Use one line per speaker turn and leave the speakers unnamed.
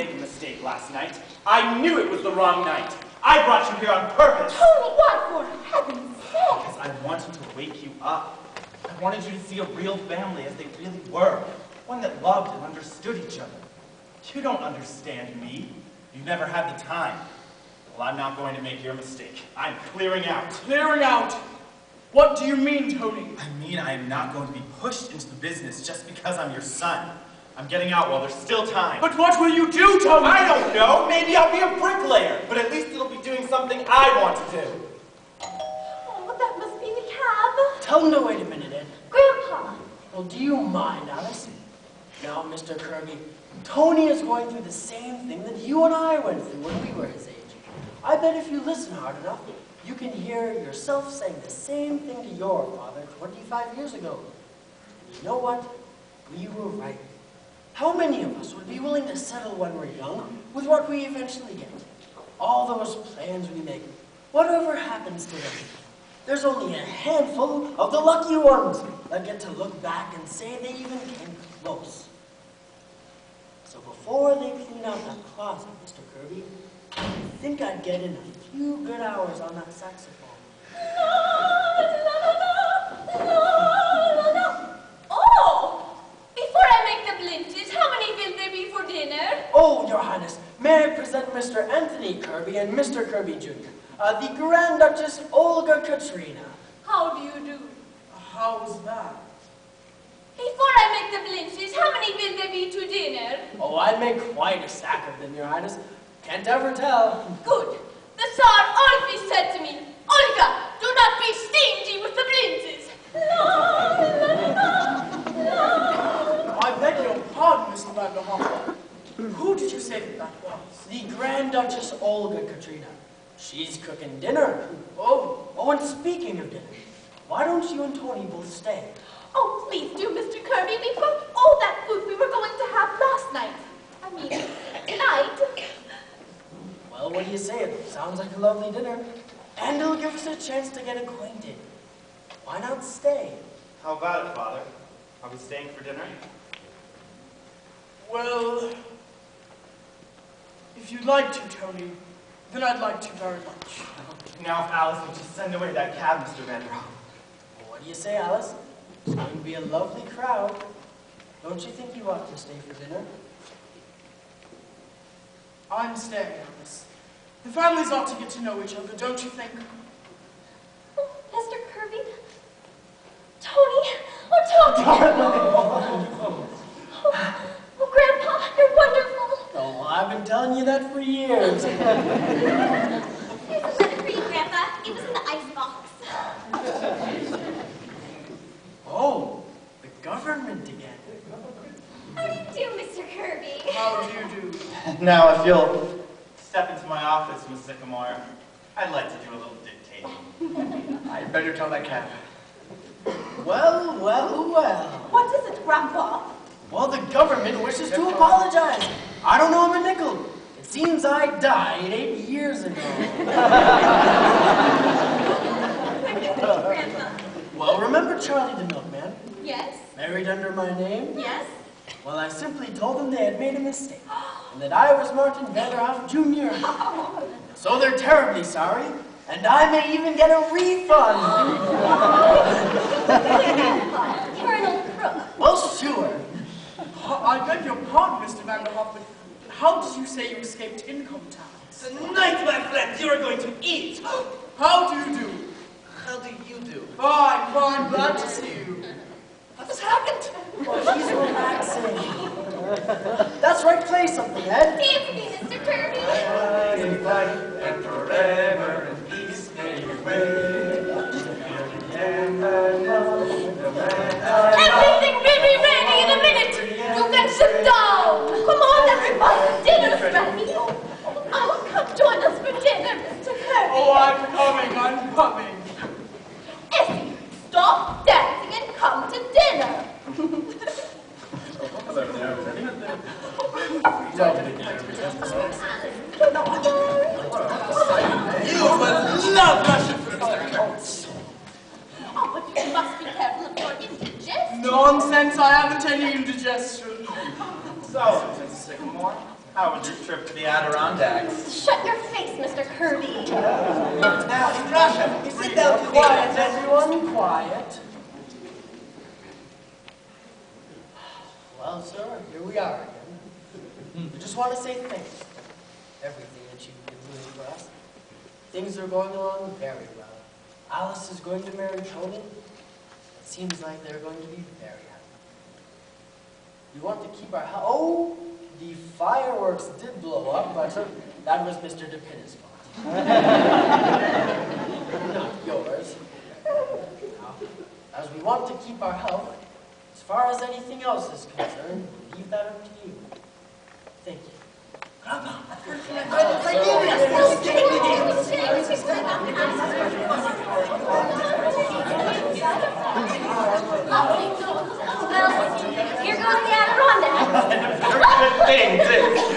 make a mistake last night. I knew it was the wrong night. I brought you here on purpose.
Tony, what for heaven's sake?
Because I wanted to wake you up. I wanted you to see a real family as they really were. One that loved and understood each other. You don't understand me. You never had the time. Well, I'm not going to make your mistake. I'm clearing out.
Clearing out? What do you mean, Tony?
I mean I am not going to be pushed into the business just because I'm your son. I'm getting out while there's still time.
But what will you do, Tony?
I don't know. Maybe I'll be a bricklayer. But at least it'll be doing something I want to do.
Oh, that must be the cab.
Tell him to wait a minute, Ed.
Grandpa.
Well, do you mind, Alice? Now, Mr. Kirby, Tony is going through the same thing that you and I went through when we were his age. I bet if you listen hard enough, you can hear yourself saying the same thing to your father 25 years ago. And you know what? We were right. How many of us would be willing to settle when we're young with what we eventually get? All those plans we make, whatever happens to them, there's only a handful of the lucky ones that get to look back and say they even came close. So before they clean out that closet, Mr. Kirby, I think I'd get in a few good hours on that saxophone.
Oh! Before I make the blintzes, how many will there be for dinner?
Oh, Your Highness, may I present Mr. Anthony Kirby and Mr. Kirby Jr., the Grand Duchess Olga Katrina.
How do you do?
How's that?
Before I make the blintzes, how many will there be to dinner?
Oh, I'd make quite a sack of them, Your Highness. Can't ever tell.
Good. The Tsar always said to me, Olga, do not be stingy with the blintzes.
I beg your pardon, Mr. Vanderhoff. Who did you say that was?
The Grand Duchess Olga Katrina. She's cooking dinner. Oh, and speaking of dinner, why don't you and Tony both stay?
Oh, please do, Mr. Kirby. We've got all that food we were going to have last night. I mean, tonight.
Well, what do you say? It sounds like a lovely dinner. And it'll give us a chance to get acquainted. Why not stay?
How about it, Father? Are we staying for dinner?
Well, if you'd like to, Tony, then I'd like to very much.
Now if Alice would just send away that cab, Mr. Vanderhoff.
Well, what do you say, Alice? It's going to be a lovely crowd. Don't you think you ought to stay for dinner?
I'm staying, Alice. The families ought to get to know each other, don't you think?
Oh, Mr. Kirby. Tony. Oh, Tony. Oh, Grandpa, you're wonderful.
Oh, I've been telling you that for years.
Here's a letter for you, Grandpa. It was in the icebox.
Oh, the government again.
How do you do, Mr. Kirby?
How do you do?
Now, if you'll step into my office, Miss Sycamore, I'd like to do a little dictating.
I'd better tell that cat.
Well, well, well.
What is it, Grandpa?
Well, the government wishes to apologize. I don't know him a nickel. It seems I died 8 years ago.
Grandpa.
Well, remember Charlie the Milkman?
Yes?
Married under my name?
Yes?
Well, I simply told them they had made a mistake, and that I was Martin Vanderhoff Jr. So they're terribly sorry, and I may even get a refund.
You're an old crook.
Well, sure.
I beg your pardon, Mr. Vanderhoff, but how did you say you escaped income tax?
Tonight, my friends, you are going to eat.
How do you do?
How do you do?
Fine, fine, glad to see you.
What has happened?
Oh, he's relaxing. That's right, play something, Ed.
Dance me, Mr. Kirby.
And forever in peace may you reign.
Everything will be ready in a minute. You can sit down. Come on, everybody. Dinner's ready. Oh, come join us for dinner, Mr. Kirby.
Oh, I'm coming.
Essie, stop dancing and come to dinner.
You will love Russian food, Mr. Coates.
Oh, but you must be careful of your indigestion.
Nonsense, I haven't any indigestion.
So, Miss Sycamore, How was your trip to the Adirondacks?
Shut your face, Mr. Kirby.
Now, Ibrasha, sit down to
Quiet, everyone, quiet. Well, sir, here we are again. I just want to say thanks for everything that you've been doing for us. Things are going along very well. Alice is going to marry Tony. It seems like they're going to be very happy. We want to keep our house. Oh, the fireworks did blow up, but that was Mr. DePinna's fault. Not yours. Now, as we want to keep our health, as far as anything else is concerned, we'll leave that up to you. Thank you.
Well, here goes the Adirondack.
Good thing, too.